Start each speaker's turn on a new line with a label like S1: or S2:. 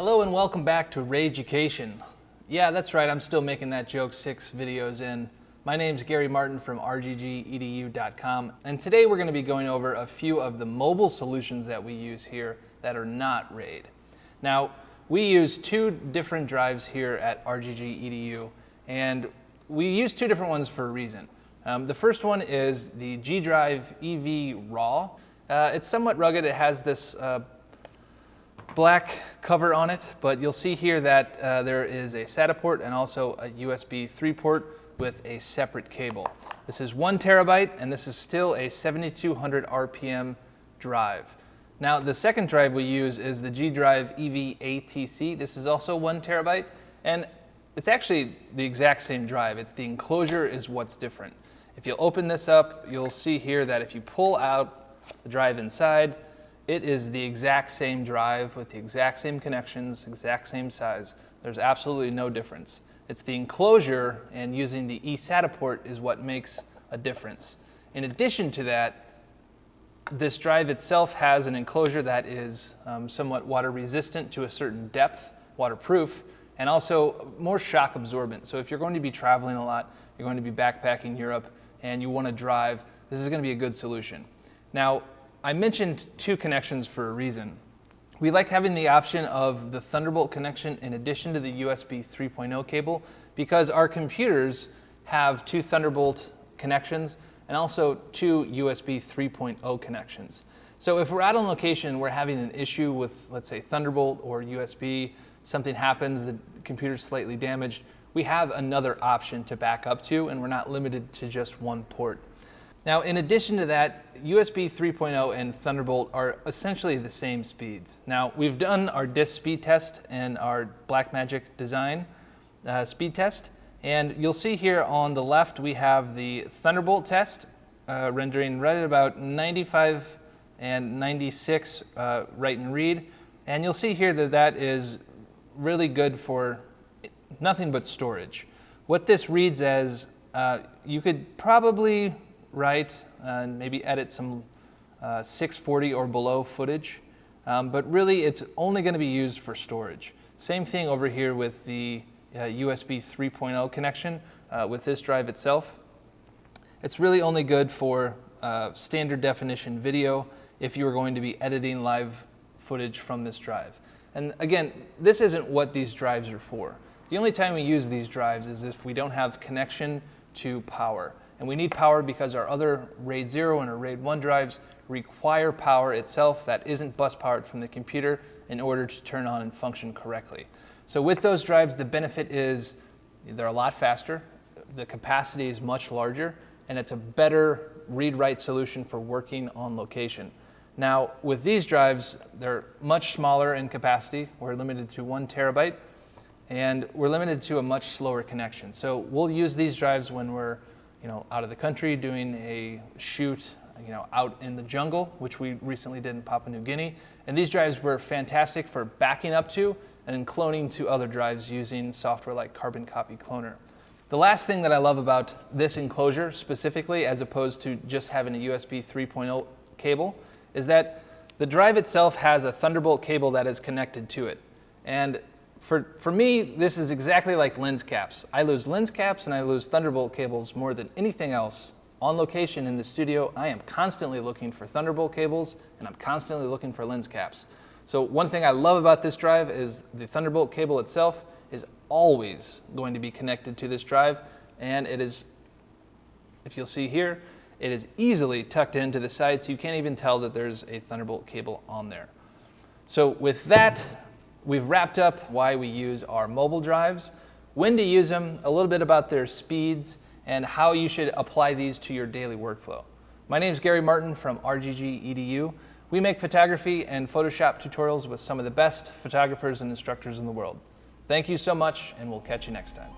S1: Hello and welcome back to Rageducation. Yeah, that's right, I'm still making that joke 6 videos in. My name's Gary Martin from rggedu.com, and today we're going to be going over a few of the mobile solutions that we use here that are not RAID. Now, we use 2 different drives here at rggedu, and we use 2 different ones for a reason. The first one is the G Drive EV Raw. It's somewhat rugged. It has this black cover on it, but you'll see here that there is a SATA port and also a USB 3 port with a separate cable. This is 1 terabyte, and this is still a 7200 RPM drive. Now, the second drive we use is the G Drive EV ATC. This is also 1 terabyte, and it's actually the exact same drive. It's the enclosure is what's different. If you open this up, you'll see here that if you pull out the drive inside, it is the exact same drive with the exact same connections, exact same size. There's absolutely no difference. It's the enclosure and using the eSATA port is what makes a difference. In addition to that, this drive itself has an enclosure that is somewhat water resistant to a certain depth, waterproof, and also more shock absorbent. So if you're going to be traveling a lot, you're going to be backpacking Europe, and you want to drive, this is going to be a good solution. Now, I mentioned 2 connections for a reason. We like having the option of the Thunderbolt connection in addition to the USB 3.0 cable because our computers have 2 Thunderbolt connections and also 2 USB 3.0 connections. So if we're out on location and we're having an issue with, let's say, Thunderbolt or USB, something happens, the computer's slightly damaged, we have another option to back up to, and we're not limited to just 1 port. Now, in addition to that, USB 3.0 and Thunderbolt are essentially the same speeds. Now, we've done our disk speed test and our Blackmagic design speed test, and you'll see here on the left we have the Thunderbolt test rendering right at about 95 and 96 write and read, and you'll see here that that is really good for nothing but storage. What this reads as, you could probably write and maybe edit some 640 or below footage, but really it's only going to be used for storage. Same thing over here with the USB 3.0 connection with this drive itself. It's really only good for standard definition video if you are going to be editing live footage from this drive. And again, this isn't what these drives are for. The only time we use these drives is if we don't have connection to power. And we need power because our other RAID 0 and our RAID 1 drives require power itself that isn't bus powered from the computer in order to turn on and function correctly. So with those drives, the benefit is they're a lot faster, the capacity is much larger, and it's a better read-write solution for working on location. Now, with these drives, they're much smaller in capacity. We're limited to 1 terabyte, and we're limited to a much slower connection. So we'll use these drives when we're out of the country doing a shoot, out in the jungle, which we recently did in Papua New Guinea. And these drives were fantastic for backing up to and then cloning to other drives using software like Carbon Copy Cloner. The last thing that I love about this enclosure specifically, as opposed to just having a USB 3.0 cable, is that the drive itself has a Thunderbolt cable that is connected to it. And for me, this is exactly like lens caps. I lose lens caps and I lose Thunderbolt cables more than anything else. On location in the studio, I am constantly looking for Thunderbolt cables and I'm constantly looking for lens caps. So one thing I love about this drive is the Thunderbolt cable itself is always going to be connected to this drive, and it is, if you'll see here, it is easily tucked into the side so you can't even tell that there's a Thunderbolt cable on there. So with that, we've wrapped up why we use our mobile drives, when to use them, a little bit about their speeds, and how you should apply these to your daily workflow. My name is Gary Martin from rggedu. We make photography and Photoshop tutorials with some of the best photographers and instructors in the world. Thank you so much, and we'll catch you next time.